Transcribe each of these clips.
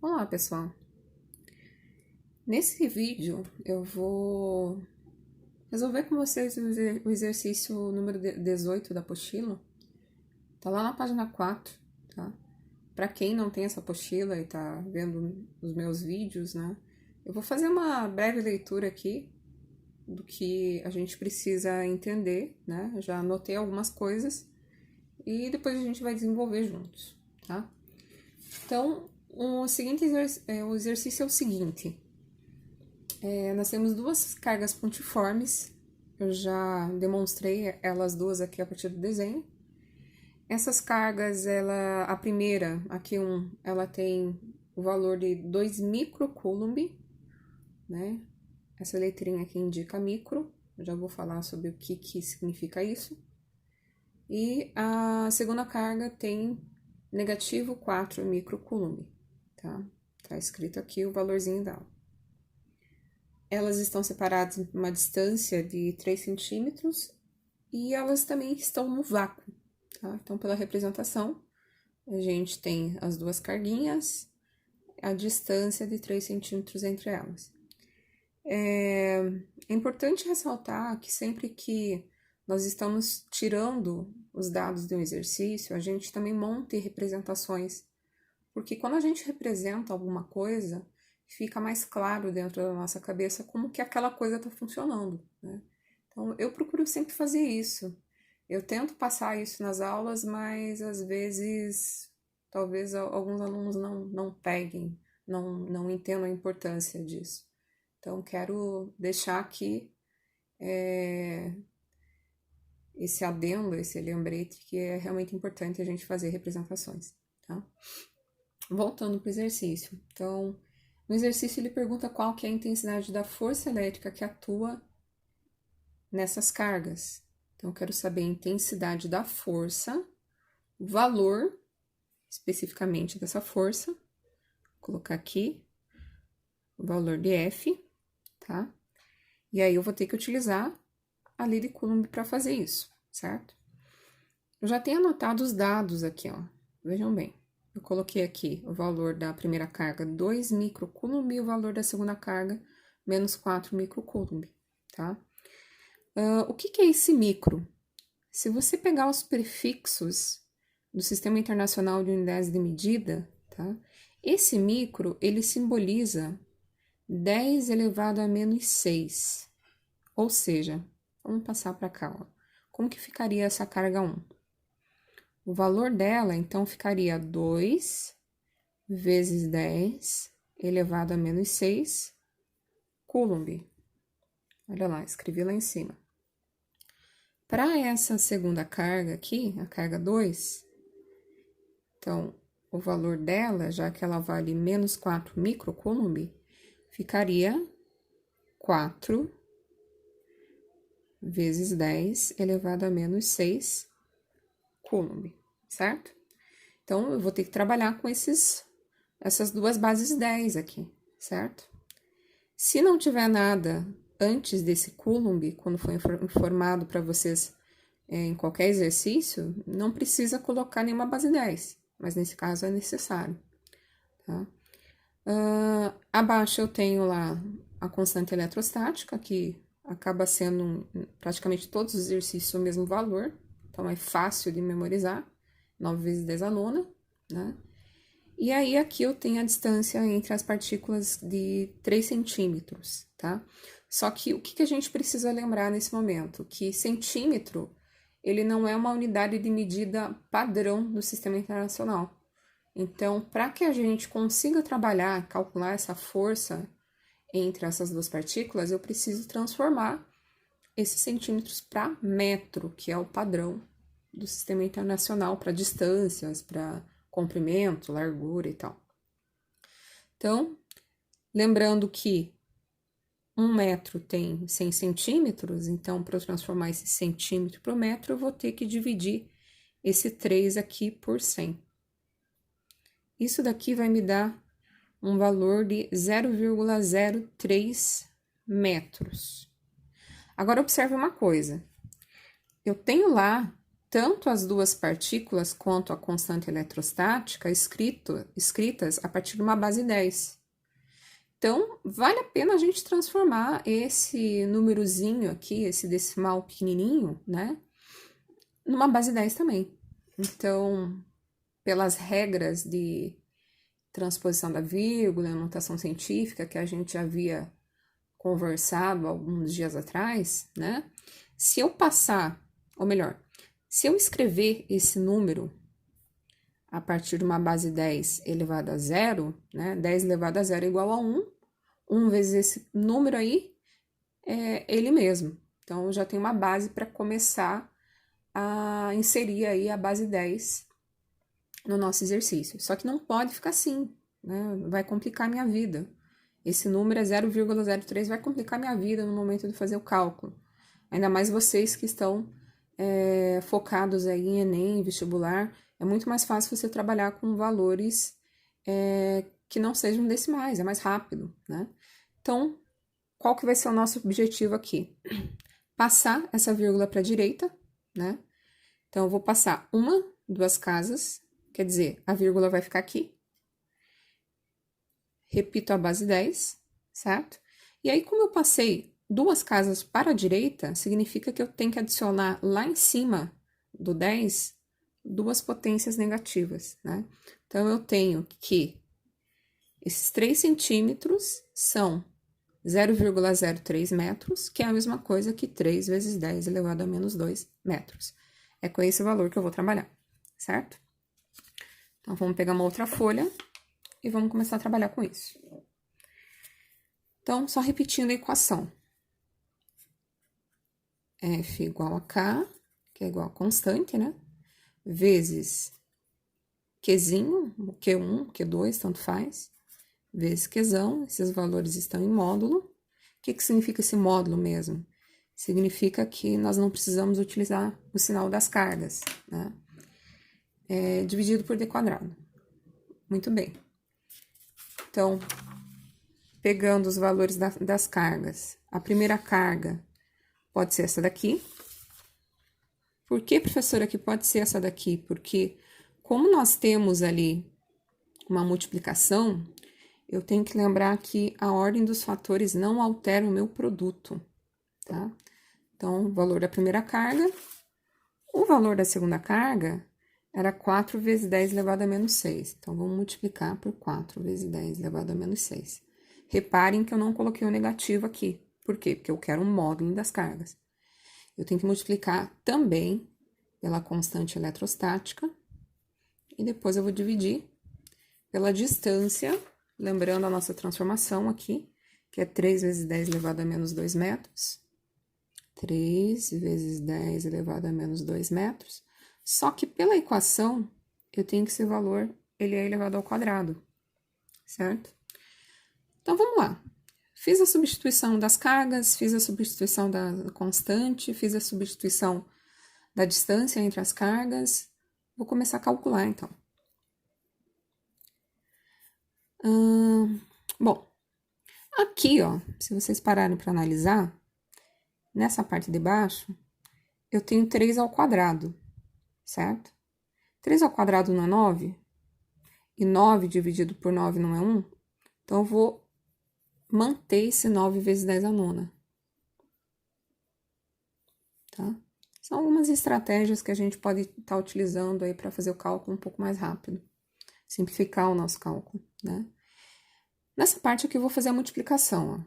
Olá, pessoal! Nesse vídeo eu vou resolver com vocês o exercício número 18 da apostila. Tá lá na página 4, tá? Para quem não tem essa apostila e tá vendo os meus vídeos, né? Eu vou fazer uma breve leitura aqui do que a gente precisa entender, né? Eu já anotei algumas coisas e depois a gente vai desenvolver juntos, tá? Então, o exercício é o seguinte. Nós temos duas cargas pontiformes, eu já demonstrei elas duas aqui a partir do desenho. Essas cargas, a primeira, aqui ela tem o valor de 2 microcoulomb, né? Essa letrinha aqui indica micro, eu já vou falar sobre o que significa isso. E a segunda carga tem negativo 4 microcoulomb, tá? Tá escrito aqui o valorzinho dela. Elas estão separadas em uma distância de 3 centímetros e elas também estão no vácuo, tá? Então, pela representação, a gente tem as duas carguinhas, a distância de 3 centímetros entre elas. É importante ressaltar que sempre que nós estamos tirando os dados de um exercício, a gente também monta representações, porque quando a gente representa alguma coisa, fica mais claro dentro da nossa cabeça como que aquela coisa está funcionando, né? Então, eu procuro sempre fazer isso. Eu tento passar isso nas aulas, mas às vezes, talvez alguns alunos não peguem, não entendam a importância disso. Então, quero deixar aqui esse adendo, esse lembrete, que é realmente importante a gente fazer representações, tá? Voltando para o exercício. Então, no exercício ele pergunta qual que é a intensidade da força elétrica que atua nessas cargas. Então, eu quero saber a intensidade da força, o valor especificamente dessa força. Vou colocar aqui o valor de F, tá? E aí eu vou ter que utilizar a lei de Coulomb para fazer isso, certo? Eu já tenho anotado os dados aqui, ó. Vejam bem. Eu coloquei aqui o valor da primeira carga, 2 microcoulomb, e o valor da segunda carga, menos 4 microcoulomb, tá? O que é esse micro? Se você pegar os prefixos do Sistema Internacional de Unidades de Medida, tá? Esse micro, ele simboliza 10 elevado a menos 6. Ou seja, vamos passar para cá, ó. Como que ficaria essa carga 1? O valor dela, então, ficaria 2 vezes 10 elevado a menos 6 coulomb. Olha lá, escrevi lá em cima. Para essa segunda carga aqui, a carga 2, então, o valor dela, já que ela vale menos 4 microcoulomb, ficaria 4 vezes 10 elevado a menos 6 coulomb, certo? Então, eu vou ter que trabalhar com essas duas bases 10 aqui, certo? Se não tiver nada antes desse coulomb, quando for informado para vocês em qualquer exercício, não precisa colocar nenhuma base 10, mas nesse caso é necessário, tá? Abaixo eu tenho lá a constante eletrostática, que acaba sendo praticamente todos os exercícios o mesmo valor, então é fácil de memorizar, 9 vezes 10 a nona, né? E aí, aqui eu tenho a distância entre as partículas de 3 centímetros, tá? Só que o que a gente precisa lembrar nesse momento? Que centímetro, ele não é uma unidade de medida padrão do Sistema Internacional. Então, para que a gente consiga trabalhar, calcular essa força entre essas duas partículas, eu preciso transformar esses centímetros para metro, que é o padrão do Sistema Internacional para distâncias, para comprimento, largura e tal. Então, lembrando que 1 metro tem 100 centímetros, então, para eu transformar esse centímetro para o metro, eu vou ter que dividir esse 3 aqui por 100. Isso daqui vai me dar um valor de 0,03 metros. Agora, observe uma coisa. Eu tenho lá tanto as duas partículas quanto a constante eletrostática escritas a partir de uma base 10. Então, vale a pena a gente transformar esse númerozinho aqui, esse decimal pequenininho, né, numa base 10 também. Então, pelas regras de transposição da vírgula, notação científica, que a gente havia conversado alguns dias atrás, né, se eu passar, ou melhor, se eu escrever esse número a partir de uma base 10 elevado a zero, né, 10 elevado a zero é igual a 1, 1 vezes esse número aí é ele mesmo. Então, eu já tenho uma base para começar a inserir aí a base 10 no nosso exercício. Só que não pode ficar assim, né, vai complicar a minha vida. Esse número é 0,03, vai complicar minha vida no momento de fazer o cálculo. Ainda mais vocês que estão focados aí em Enem, vestibular, é muito mais fácil você trabalhar com valores que não sejam decimais, é mais rápido, né? Então, qual que vai ser o nosso objetivo aqui? Passar essa vírgula para a direita, né? Então, eu vou passar uma, duas casas, quer dizer, a vírgula vai ficar aqui. Repito a base 10, certo? E aí, como eu passei duas casas para a direita, significa que eu tenho que adicionar lá em cima do 10 duas potências negativas, né? Então, eu tenho que esses 3 centímetros são 0,03 metros, que é a mesma coisa que 3 vezes 10 elevado a menos 2 metros. É com esse valor que eu vou trabalhar, certo? Então, vamos pegar uma outra folha e vamos começar a trabalhar com isso. Então, só repetindo a equação. F igual a K, que é igual a constante, né? Vezes Qzinho, Q1, Q2, tanto faz. Vezes Qzão, esses valores estão em módulo. O que significa esse módulo mesmo? Significa que nós não precisamos utilizar o sinal das cargas, né? Dividido por D quadrado. Muito bem. Então, pegando os valores das cargas, a primeira carga pode ser essa daqui. Por que, professora, que pode ser essa daqui? Porque, como nós temos ali uma multiplicação, eu tenho que lembrar que a ordem dos fatores não altera o meu produto, tá? Então, o valor da primeira carga, o valor da segunda carga era 4 vezes 10 elevado a menos 6. Então, vamos multiplicar por 4 vezes 10 elevado a menos 6. Reparem que eu não coloquei o negativo aqui. Por quê? Porque eu quero um módulo das cargas. Eu tenho que multiplicar também pela constante eletrostática. E depois eu vou dividir pela distância, lembrando a nossa transformação aqui, que é 3 vezes 10 elevado a menos 2 metros. 3 vezes 10 elevado a menos 2 metros. Só que pela equação, eu tenho que esse valor, ele é elevado ao quadrado, certo? Então, vamos lá. Fiz a substituição das cargas, fiz a substituição da constante, fiz a substituição da distância entre as cargas. Vou começar a calcular, então. Bom, aqui, ó, se vocês pararem para analisar, nessa parte de baixo, eu tenho 3 ao quadrado, certo? 3 ao quadrado não é 9? E 9 dividido por 9 não é 1? Então, eu vou manter esse 9 vezes 10 a nona. Tá? São algumas estratégias que a gente pode estar utilizando aí para fazer o cálculo um pouco mais rápido. Simplificar o nosso cálculo, né? Nessa parte aqui eu vou fazer a multiplicação,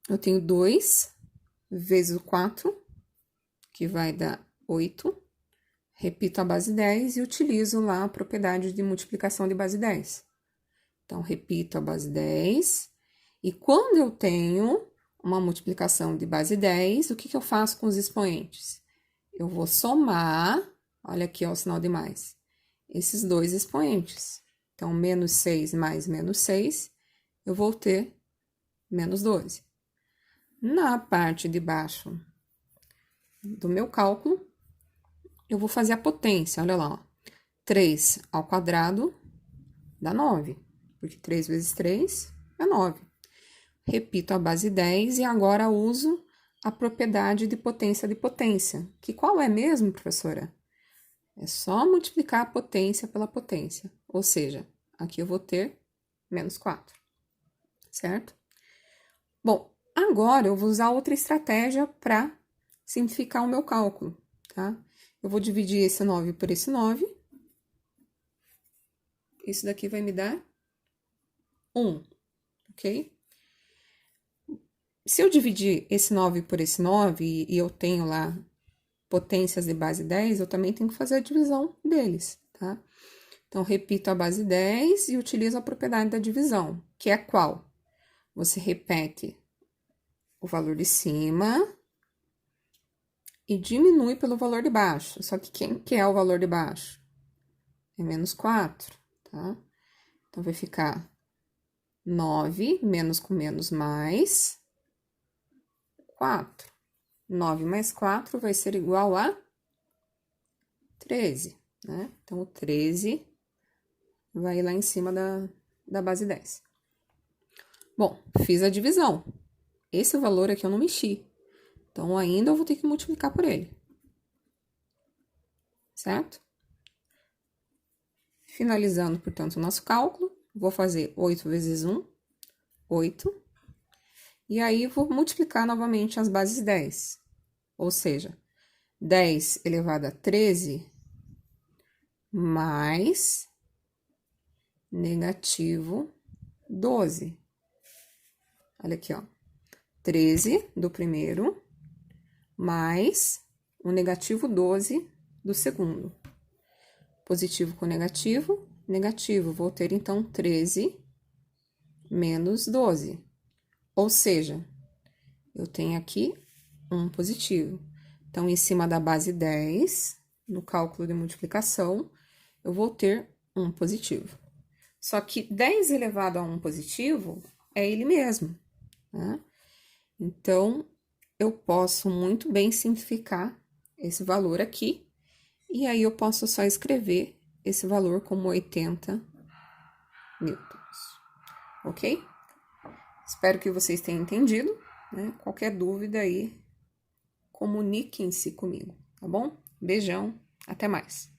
ó. Eu tenho 2 vezes o 4, que vai dar 8. Repito a base 10 e utilizo lá a propriedade de multiplicação de base 10. Então, repito a base 10. E quando eu tenho uma multiplicação de base 10, o que eu faço com os expoentes? Eu vou somar, olha aqui, ó, o sinal de mais, esses dois expoentes. Então, menos 6 mais menos 6, eu vou ter menos 12. Na parte de baixo do meu cálculo, eu vou fazer a potência, olha lá, ó. 3 ao quadrado dá 9, porque 3 vezes 3 é 9. Repito a base 10 e agora uso a propriedade de potência, que qual é mesmo, professora? É só multiplicar a potência pela potência. Ou seja, aqui eu vou ter menos 4, certo? Bom, agora eu vou usar outra estratégia para simplificar o meu cálculo, tá? Eu vou dividir esse 9 por esse 9. Isso daqui vai me dar 1, ok? Se eu dividir esse 9 por esse 9 e eu tenho lá potências de base 10, eu também tenho que fazer a divisão deles, tá? Então, repito a base 10 e utilizo a propriedade da divisão, que é qual? Você repete o valor de cima e diminui pelo valor de baixo. Só que quem que é o valor de baixo? É menos 4, tá? Então, vai ficar 9, menos com menos mais 4. 9 mais 4 vai ser igual a 13, né? Então, o 13 vai lá em cima da base 10. Bom, fiz a divisão. Esse valor aqui eu não mexi. Então, ainda eu vou ter que multiplicar por ele. Certo? Finalizando, portanto, o nosso cálculo, vou fazer 8 vezes 1, 8. E aí, vou multiplicar novamente as bases 10. Ou seja, 10 elevado a 13 mais negativo 12. Olha aqui, ó. 13 do primeiro mais o negativo 12 do segundo. Positivo com negativo, negativo. Vou ter, então, 13 menos 12. Ou seja, eu tenho aqui um positivo. Então, em cima da base 10, no cálculo de multiplicação, eu vou ter um positivo. Só que 10 elevado a 1 positivo é ele mesmo, né? Então, eu posso muito bem simplificar esse valor aqui, e aí eu posso só escrever esse valor como 80 newtons, ok? Espero que vocês tenham entendido, né? Qualquer dúvida aí, comuniquem-se comigo, tá bom? Beijão, até mais!